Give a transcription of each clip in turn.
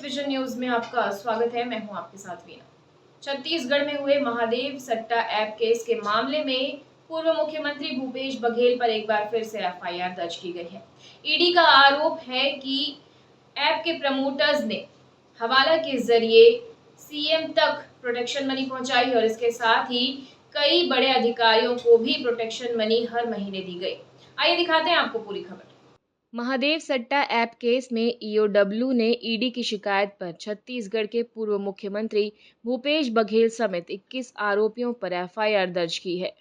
Vision news में आपका स्वागत है। मैं हूं आपके साथ वीना। छत्तीसगढ़ में हुए महादेव सट्टा ऐप केस के मामले में पूर्व मुख्यमंत्री भूपेश बघेल पर एक बार फिर से एफआईआर दर्ज की गई है। ईडी का आरोप है कि ऐप के प्रमोटर्स ने हवाला के जरिए सीएम तक प्रोटेक्शन मनी पहुंचाई और इसके साथ ही कई बड़े अधिकारियों को भी प्रोटेक्शन मनी हर महीने दी गई। आइए दिखाते हैं आपको पूरी खबर। महादेव सट्टा ऐप केस में ईओडब्ल्यू ने ईडी की शिकायत पर छत्तीसगढ़ के पूर्व मुख्यमंत्री भूपेश बघेल समेत 21 आरोपियों पर एफआईआर दर्ज की है।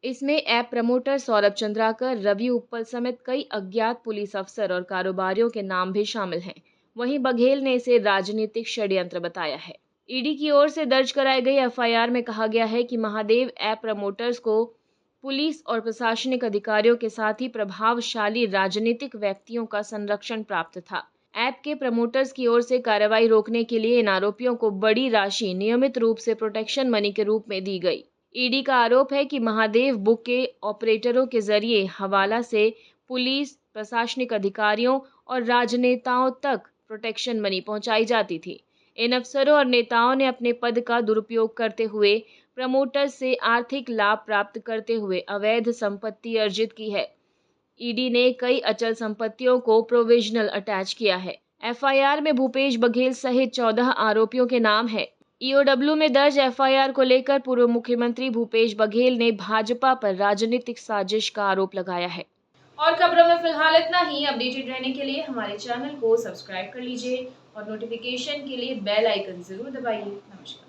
इसमें ऐप प्रमोटर सौरभ चंद्राकर, रवि उप्पल समेत कई अज्ञात पुलिस अफसर और कारोबारियों के नाम भी शामिल हैं। वहीं बघेल ने इसे राजनीतिक षड्यंत्र बताया है। ईडी की ओर से दर्ज कराई गई एफआईआर में कहा गया है कि महादेव ऐप प्रमोटर्स को पुलिस और प्रशासनिक अधिकारियों के साथ ही प्रभावशाली राजनीतिक व्यक्तियों का संरक्षण प्राप्त था। ऐप के प्रमोटर्स की ओर से कार्रवाई रोकने के लिए इन आरोपियों को बड़ी राशि नियमित रूप से प्रोटेक्शन मनी के रूप में दी गई। ईडी का आरोप है कि महादेव बुक के ऑपरेटरों के जरिए हवाला से पुलिस, प्रशासनिक अधिकारियों और राजनेताओं तक प्रोटेक्शन मनी पहुंचाई जाती थी। इन अफसरों और नेताओं ने अपने पद का दुरुपयोग करते हुए प्रमोटर से आर्थिक लाभ प्राप्त करते हुए अवैध संपत्ति अर्जित की है। ईडी ने कई अचल संपत्तियों को प्रोविजनल अटैच किया है। एफआईआर में भूपेश बघेल सहित 14 आरोपियों के नाम है। ईओडब्ल्यू में दर्ज एफआईआर को लेकर पूर्व मुख्यमंत्री भूपेश बघेल ने भाजपा पर राजनीतिक साजिश का आरोप लगाया है। और खबरों में फिलहाल इतना ही। अपडेटेड रहने के लिए हमारे चैनल को सब्सक्राइब कर लीजिए और नोटिफिकेशन के लिए बेल आइकन जरूर दबाइए। नमस्कार।